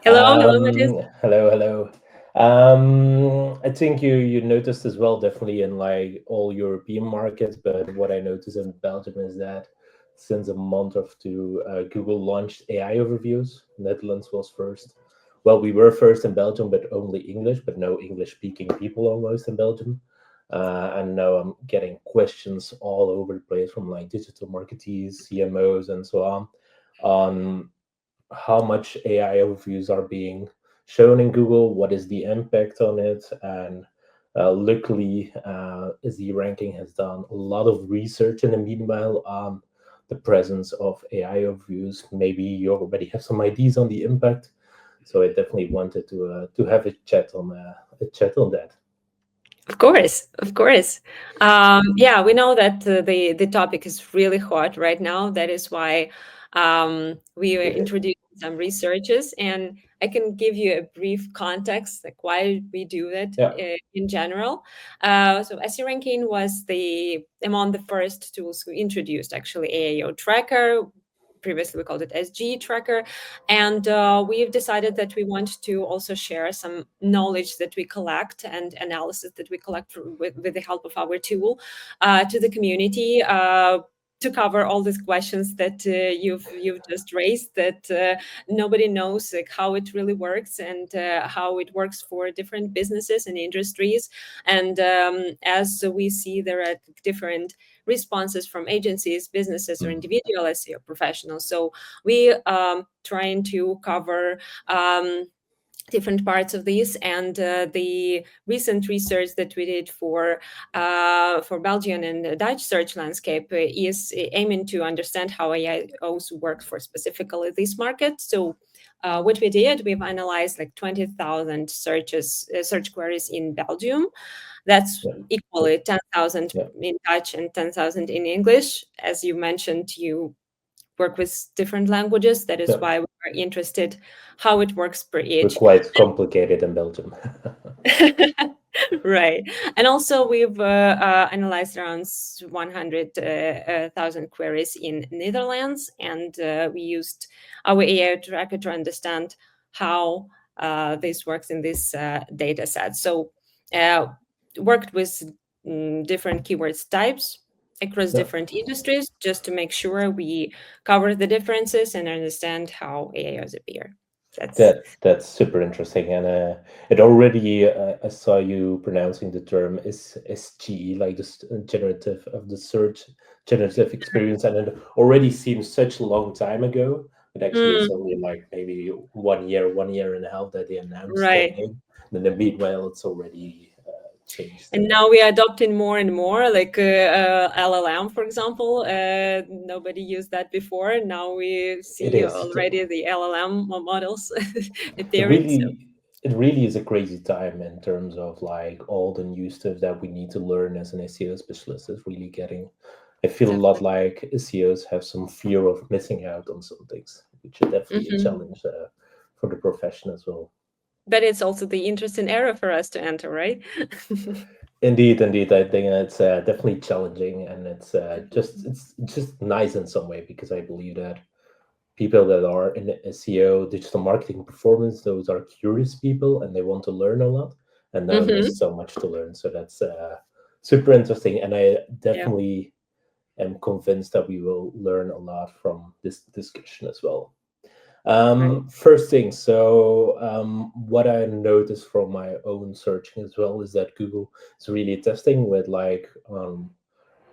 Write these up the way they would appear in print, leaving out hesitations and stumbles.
Hello, Matthias. Hello, hello. I think you noticed as well, definitely in like all European markets. But what I noticed in Belgium is that since a month or two, Google launched AI overviews. Netherlands was first. Well, we were first in Belgium, but only English, but no English-speaking people almost in Belgium. And now I'm getting questions all over the place from like digital marketeers, CMOs, and so on how much AI overviews are being shown in Google, what is the impact on it, and luckily, the ranking has done a lot of research in the meanwhile on the presence of AI overviews. Maybe you already have some ideas on the impact, so I definitely wanted to have a chat on that. Of course, of course. Yeah, we know that the topic is really hot right now. That is why we were Yeah, introducing some researches, and I can give you a brief context, like why we do that yeah, in general. So, SE ranking was among the first tools who introduced actually AAO tracker. Previously, we called it SG tracker, and we've decided that we want to also share some knowledge that we collect and analysis that we collect with the help of our tool to the community. To cover all these questions that you've just raised, that nobody knows like how it really works and how it works for different businesses and industries. And as we see, there are different responses from agencies, businesses, or mm, individual SEO professionals. So we trying to cover different parts of these, and the recent research that we did for Belgian and Dutch search landscape is aiming to understand how AI also works for specifically this market. So what we did, we've analyzed like 20,000 search queries in Belgium. That's yeah, equally 10,000 yeah. in Dutch and 10,000 in English. As you mentioned, you work with different languages. That is Yeah. why we are interested how it works per We're each. quite complicated in Belgium. Right. And also we've analyzed around 100,000 queries in Netherlands, and we used our AI tracker to understand how this works in this data set. So uh, worked with different keywords types across Yeah. different industries just to make sure we cover the differences and understand how AIs appear. That's That's super interesting, and it already I saw you pronouncing the term is SGE, like this generative of the search generative experience, and it already seems such a long time ago. But actually, it's Mm, only like maybe 1 year and a half that they announced the right. name. And then meanwhile, it's already changed. And now we are adopting more and more, like LLM, for example. Nobody used that before. Now we It see is. already the LLM models It appearing. So, really it really is a crazy time in terms of like all the new stuff that we need to learn as an SEO specialist is really getting. I feel a lot definitely. like SEOs have some fear of missing out on some things, which is definitely a Mhm. challenge for the profession as well. But it's also the interesting era for us to enter, right? Indeed, indeed, I think it's definitely challenging, and it's just nice in some way because I believe that people that are in the SEO, digital marketing, performance, those are curious people and they want to learn a lot. And now Hmm. there's so much to learn. So that's super interesting. And I Yeah. definitely am convinced that we will learn a lot from this discussion as well. Right. First thing, so what I noticed from my own searching as well is that Google is really testing with like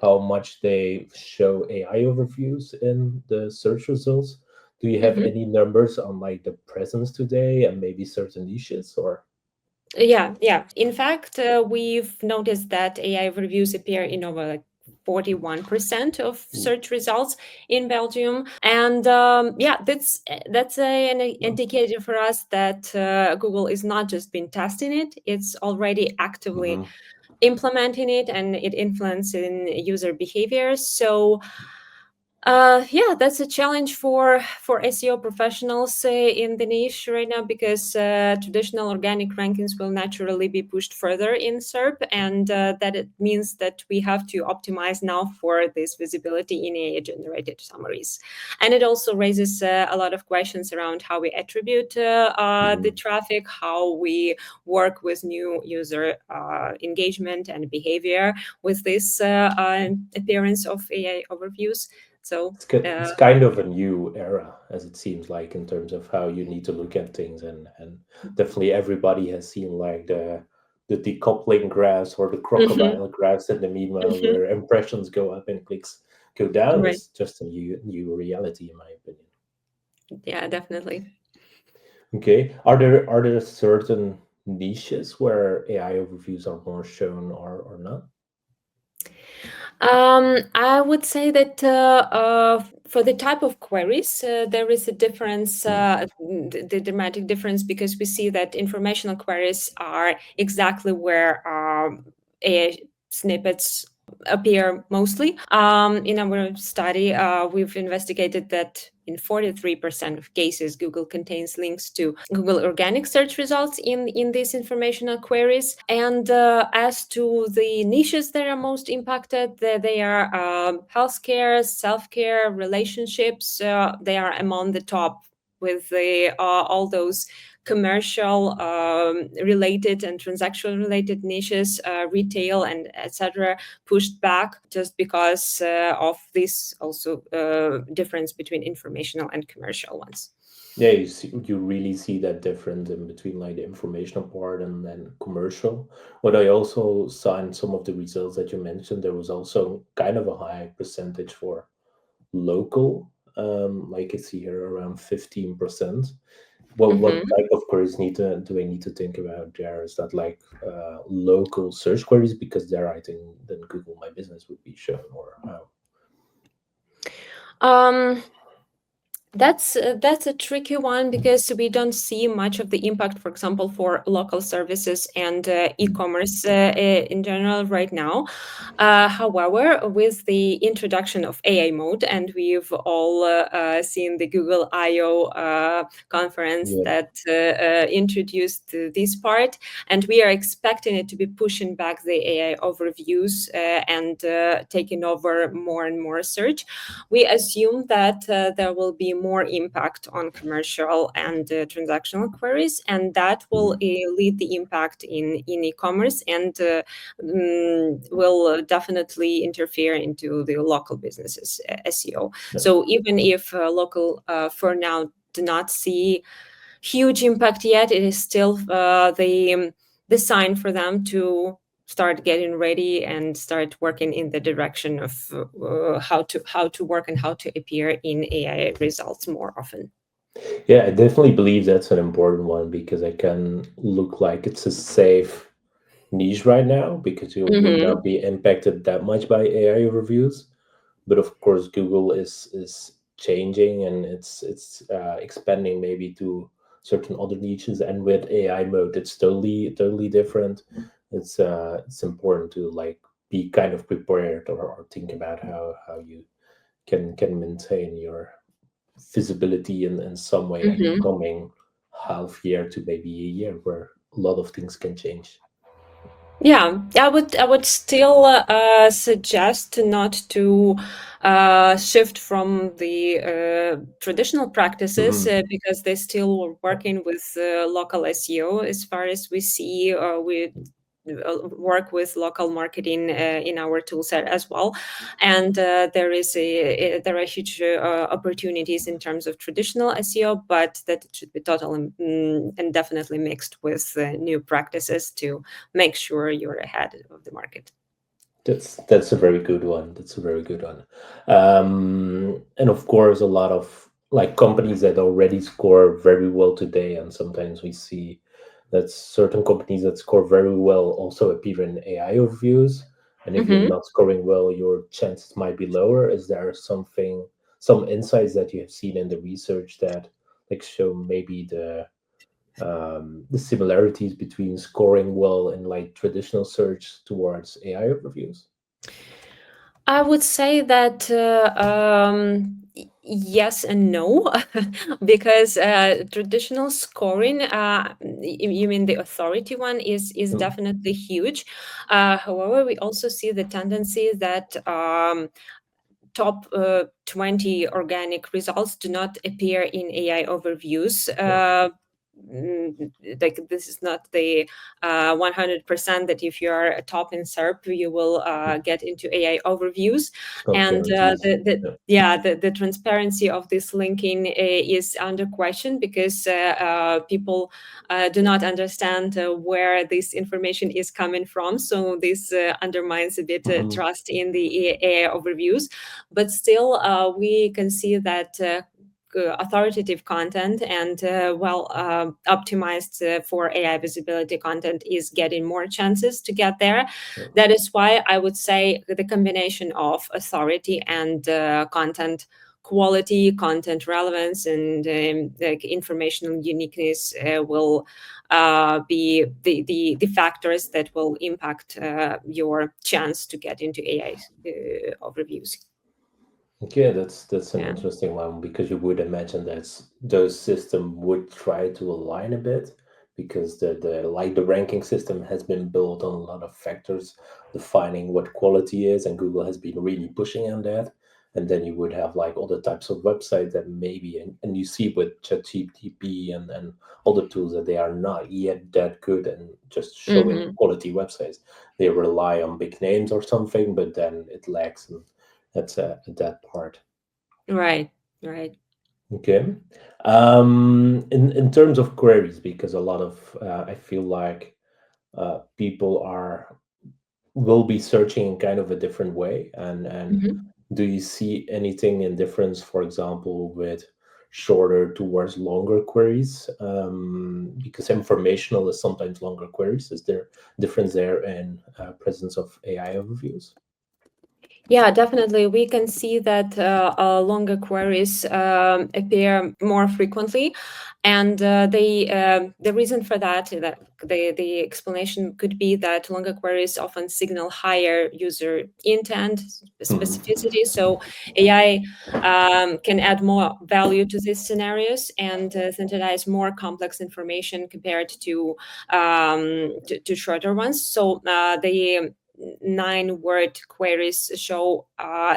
how much they show AI overviews in the search results. Do you have Mhm. any numbers on like the presence today and maybe certain niches or? Yeah, yeah. In fact, we've noticed that AI reviews appear in over like 41% of Mm, search results in Belgium, and yeah, that's an indicator for us that Google is not just been testing it; it's already actively mhm. implementing it, and it influencing user behavior. So Yeah, that's a challenge for SEO professionals in the niche right now, because traditional organic rankings will naturally be pushed further in SERP, and that it means that we have to optimize now for this visibility in AI-generated summaries. And it also raises a lot of questions around how we attribute the traffic, how we work with new user engagement and behavior with this appearance of AI overviews. So It's kind of a new era, as it seems like, in terms of how you need to look at things, and definitely everybody has seen like the decoupling graphs or the crocodile graphs in the meme, where impressions go up and clicks go down. right. It's just a new reality, in my opinion. Yeah, definitely. Okay, are there certain niches where AI overviews are more shown or not? I would say that for the type of queries, there is a difference, the dramatic difference, because we see that informational queries are exactly where AI snippets appear mostly. In our study, we've investigated that in 43% of cases, Google contains links to Google organic search results in these informational queries. And as to the niches that are most impacted, they are healthcare, self-care, relationships. They are among the top, with all those commercial related and transactional related niches, retail and etc., pushed back just because of this also difference between informational and commercial ones. Yeah, you really see that difference in between like the informational part and then commercial. What I also saw in some of the results that you mentioned, there was also kind of a high percentage for local. Like I see here around 15%. What Mhm. type of queries do I need to think about there? Is that like local search queries? Because there I think then Google My Business would be shown, or how? Um, that's a tricky one, because we don't see much of the impact, for example, for local services and e-commerce in general right now. However, with the introduction of AI mode, and we've all seen the Google I/O conference Yeah. that introduced this part, and we are expecting it to be pushing back the AI overviews and taking over more and more search. We assume that there will be more impact on commercial and transactional queries, and that will lead the impact in e-commerce, and will definitely interfere into the local businesses SEO. Yeah. So even if local for now do not see huge impact yet, it is still the sign for them to start getting ready and start working in the direction of how to work and how to appear in AI results more often. Yeah, I definitely believe that's an important one, because I can look like it's a safe niche right now, because you would Mm-hmm. not be impacted that much by AI reviews. But of course, Google is changing, and it's expanding maybe to certain other niches. And with AI mode, it's totally different. It's important to like be kind of prepared, or think about how you can maintain your visibility in some way in the Mm-hmm. coming half year to maybe a year, where a lot of things can change. Yeah, I would still suggest not to shift from the traditional practices, Mhm. because they still were working with local SEO. As far as we see, we work with local marketing in our tool set as well, and there are huge opportunities in terms of traditional SEO, but that it should be totally and definitely mixed with new practices to make sure you're ahead of the market. That's a very good one. That's a very good one. And of course, a lot of like companies that already score very well today, and sometimes we see that certain companies that score very well also appear in AI overviews. And if you're Mhm. not scoring well, your chances might be lower. Is there some insights that you have seen in the research that like show maybe the similarities between scoring well in like traditional search towards AI overviews? I would say that yes and no, because traditional scoring, you mean the authority one, is Mm, definitely huge. However, we also see the tendency that top 20 organic results do not appear in AI overviews. yeah, Like this is not the 100% that if you are a top in SERP, you will get into AI overviews. it's not And guaranteed. the Yeah. yeah, the transparency of this linking is under question because people do not understand where this information is coming from. So this undermines a bit Mhm. trust in the AI overviews. But still, we can see that authoritative content and well optimized for AI visibility content is getting more chances to get there. Yeah. That is why I would say the combination of authority and content quality, content relevance, and like informational uniqueness will be the factors that will impact your chance to get into AI overviews. Okay, that's an Yeah. interesting one because you would imagine that those system would try to align a bit because the ranking system has been built on a lot of factors defining what quality is, and Google has been really pushing on that. And then you would have like all the types of websites that maybe and you see with ChatGPT and all the tools that they are not yet that good and just showing Hmm. quality websites. They rely on big names or something, but then it lacks that's that part. Right. Right. Okay. In terms of queries, because a lot of I feel like people are will be searching in kind of a different way, and Mhm. do you see anything in difference, for example, with shorter towards longer queries? Because informational is sometimes longer queries. Is there difference there in presence of AI overviews? Yeah, definitely. We can see that longer queries appear more frequently, and the reason for that, that the explanation could be that longer queries often signal higher user intent, Mhm. specificity. So AI can add more value to these scenarios and synthesize more complex information compared to shorter ones. So the 9-word queries show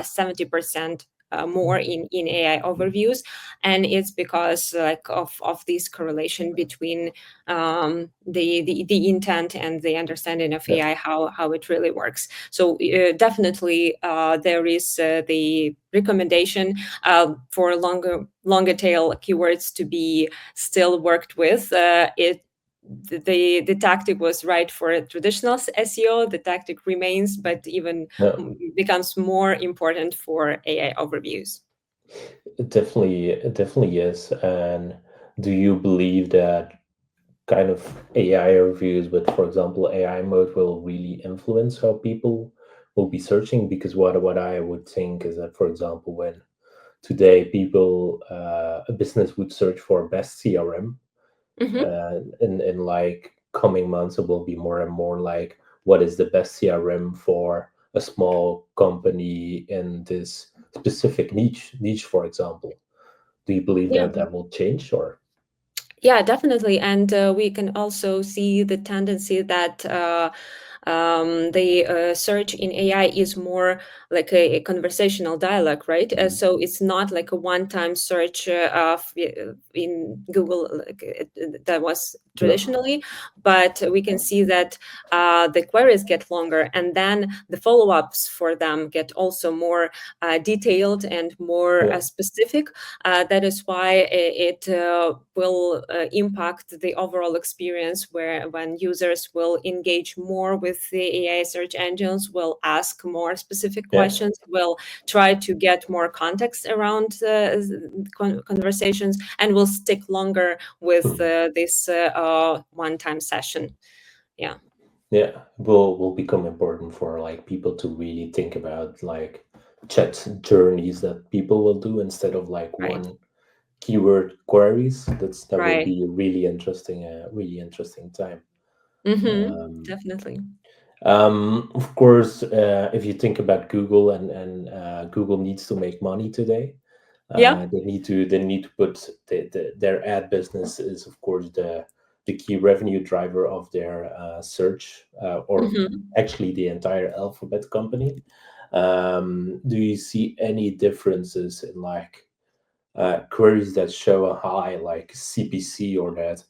70% more in AI overviews, and it's because like of this correlation between the intent and the understanding of Yeah. AI, how it really works. So definitely there is the recommendation for longer tail keywords to be still worked with. It the tactic was right for traditional SEO. The tactic remains, but even Yeah. becomes more important for AI overviews. It definitely is. And do you believe that kind of AI reviews with, for example, AI mode will really influence how people will be searching? Because what I would think is that, for example, when today people a business would search for best CRM, Hmm. in like coming months it will be more and more like what is the best CRM for a small company in this specific niche, for example. Do you believe Yeah. that that will change or? Yeah, definitely. And we can also see the tendency that the search in AI is more like a conversational dialogue, right? Mhm. So it's not like a one-time search in Google like, that was No. traditionally, but we can see that the queries get longer, and then the follow-ups for them get also more detailed and more Yeah. specific. That is why it will impact the overall experience, where when users will engage more with the AI search engines, will ask more specific Yeah. questions, will try to get more context around conversations, and will stick longer with Mhm. this one-time session. Yeah. Yeah, will become important for like people to really think about like chat journeys that people will do instead of like Right. one keyword queries. That will Right. be a really interesting time. Hmm. Um, Definitely. Of course, if you think about Google and Google needs to make money today, Yeah. they need to put their ad business is of course the key revenue driver of their search or Mhm. actually the entire Alphabet company. Do you see any differences in like queries that show a high like CPC or that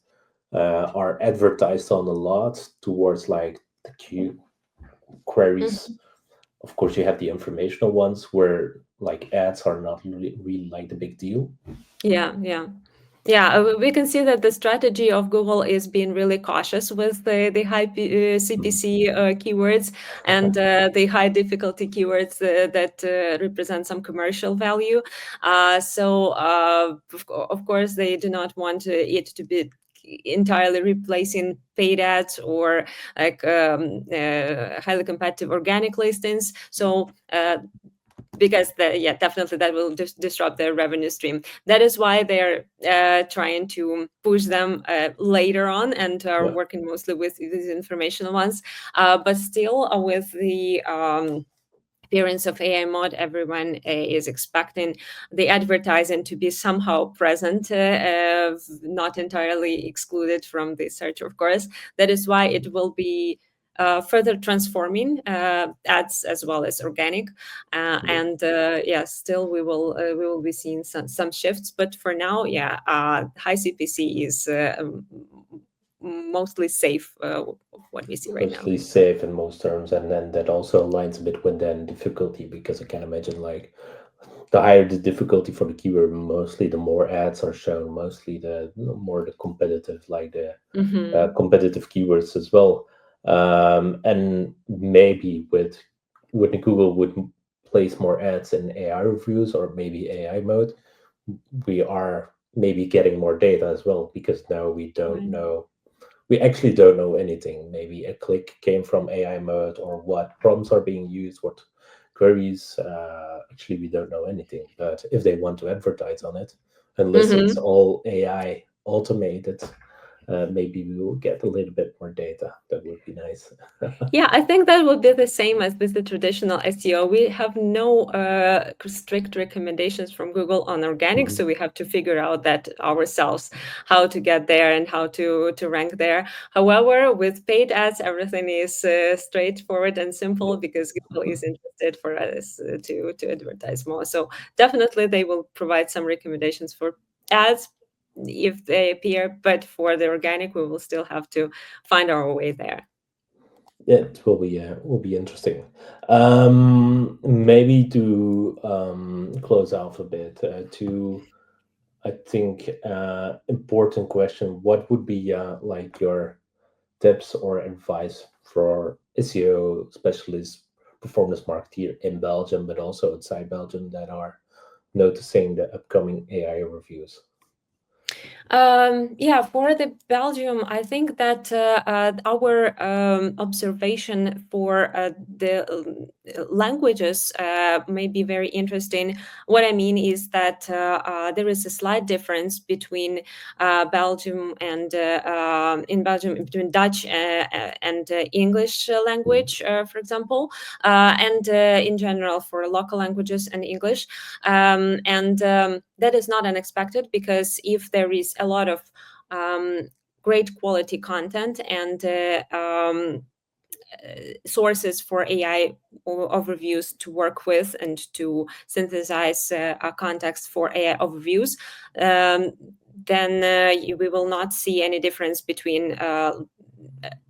are advertised on a lot towards like the Q queries? Mhm. Of course, you have the informational ones where like ads are not really like the big deal. Yeah, yeah. Yeah, we can see that the strategy of Google is being really cautious with the high CPC keywords and the high difficulty keywords that represent some commercial value. Of course, they do not want it to be entirely replacing paid ads or like highly competitive organic listings. Because definitely that will disrupt their revenue stream. That is why they're trying to push them later on and are Yeah. working mostly with these informational ones. But still, with the appearance of AI mod, everyone is expecting the advertising to be somehow present, not entirely excluded from the search, of course. That is why it will be further transforming ads as well as organic, and yeah, still we will be seeing some shifts. But for now, yeah, high CPC is mostly safe. What we see right now. Mostly safe in most terms, and then that also aligns a bit with then difficulty because I can imagine like the higher the difficulty for the keyword, mostly the more ads are shown, mostly the more the competitive, like the Hmm. competitive keywords as well. And maybe with when Google would place more ads in AI reviews or maybe AI mode, we are maybe getting more data as well because now we don't Right. know. We actually don't know anything. Maybe a click came from AI mode or what prompts are being used, what queries. Actually, we don't know anything. But if they want to advertise on it, unless it's Hmm. all AI automated, maybe we will get a little bit more data. That would be nice. Yeah, I think that would be the same as with the traditional SEO. We have no strict recommendations from Google on organic, Mhm. so we have to figure out that ourselves, how to get there and how to rank there. However, with paid ads, everything is straightforward and simple because Google is interested for us to advertise more. So definitely, they will provide some recommendations for ads if they appear, but for the organic, we will still have to find our way there. It will be interesting. Maybe to close off a bit, to I think important question. What would be like your tips or advice for SEO specialists, performance marketeer in Belgium, but also outside Belgium that are noticing the upcoming AI reviews? Yeah, for the Belgium, I think that our observation for the languages may be very interesting. What I mean is that there is a slight difference between Belgium and in Belgium between Dutch and English Mhm. language, for example, and in general for local languages and English. And that is not unexpected because if there is a lot of um, great quality content and sources for AI overviews to work with and to synthesize a context for AI overviews, um, then we will not see any difference between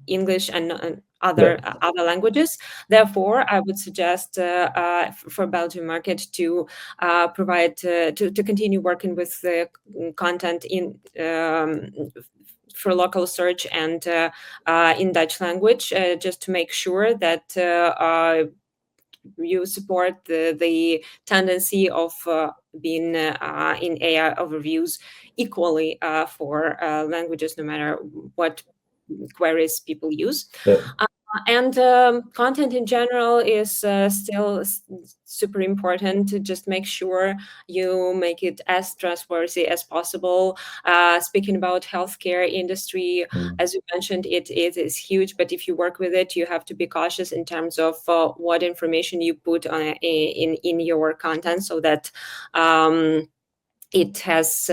English and Yeah, other languages. Therefore, I would suggest for Belgian market to provide to continue working with the content in for local search and in Dutch language, just to make sure that you support the tendency of being in AI overviews equally for languages, no matter what queries people use. yeah. And content in general is still super important to just make sure you make it as trustworthy as possible. Speaking about healthcare industry, as you mentioned, it is huge, but if you work with it, you have to be cautious in terms of what information you put on in your content, so that it has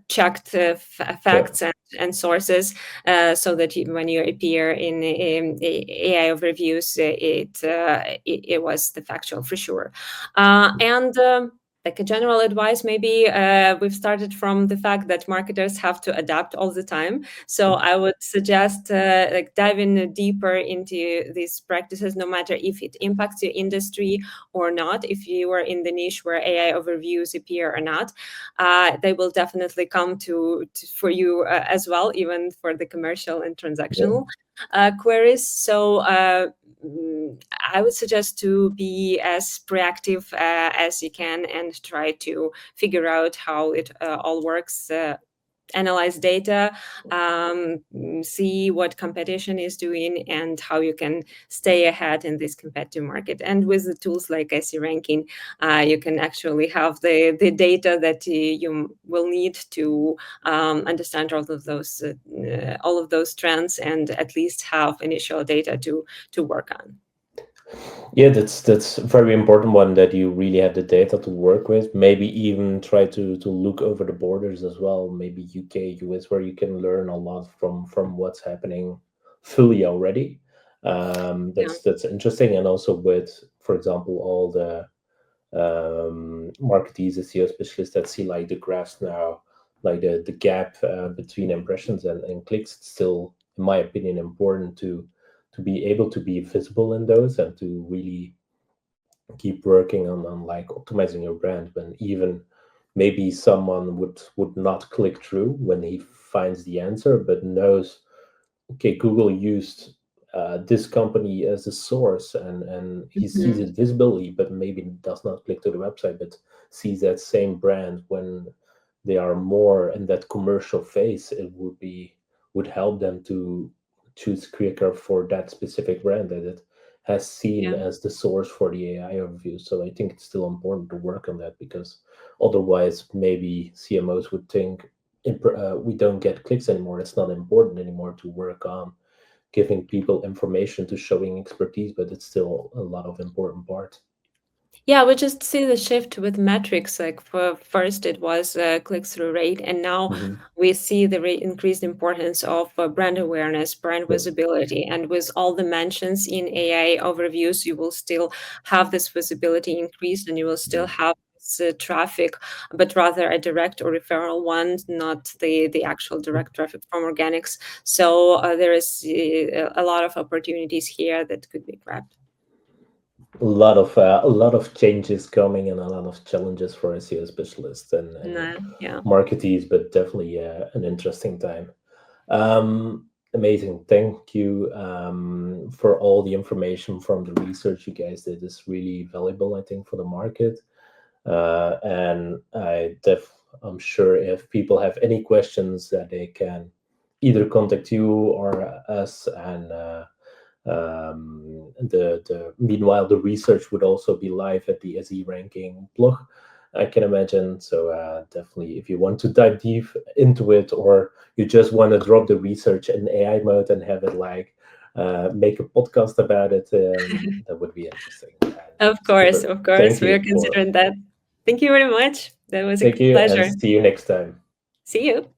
checked facts and sources, so that when you appear in AI overviews, it was the factual for sure. And like a general advice, maybe we've started from the fact that marketers have to adapt all the time. So I would suggest like diving deeper into these practices, no matter if it impacts your industry or not. If you are in the niche where AI overviews appear or not, they will definitely come for you as well, even for the commercial and transactional queries. So I would suggest to be as proactive as you can and try to figure out how it all works. Analyze data, see what competition is doing, and how you can stay ahead in this competitive market. And with the tools like SE ranking, you can actually have the data that you will need to understand all of those trends, and at least have initial data to work on. Yeah, that's a very important one, that you really have the data to work with. Maybe even try to look over the borders as well. Maybe UK, US, where you can learn a lot from what's happening fully already. That's interesting. And also with, for example, all the marketeers, SEO specialists that see like the graphs now, like the gap between impressions and clicks. It's still, in my opinion, important to be able to be visible in those, and to really keep working on like optimizing your brand, when even maybe someone would not click through when he finds the answer, but knows, okay, Google used this company as a source, and he sees it visibly, but maybe does not click to the website, but sees that same brand when they are more in that commercial phase. It would help them to choose quicker for that specific brand that it has seen as the source for the AI overview. So I think it's still important to work on that, because otherwise maybe CMOs would think, we don't get clicks anymore. It's not important anymore to work on giving people information to showing expertise, but it's still a lot of important part. Yeah, we just see the shift with metrics. Like for first, it was click-through rate, and now we see the increased importance of brand awareness, brand visibility, and with all the mentions in AI overviews, you will still have this visibility increased, and you will still have this traffic, but rather a direct or referral one, not the actual direct traffic from organics. So there is a lot of opportunities here that could be grabbed. A lot of changes coming, and a lot of challenges for SEO specialists and marketeers, but definitely an interesting time. Amazing. Thank you for all the information from the research you guys did. It's really valuable, I think, for the market. And I'm sure if people have any questions, that they can either contact you or us. And meanwhile, the research would also be live at the SE ranking blog, I can imagine. So definitely, if you want to dive deep into it, or you just want to drop the research in AI mode and have it like make a podcast about it, that would be interesting. Of course, we are considering that. Thank you very much. That was a Thank you, and pleasure. see you next time. See you.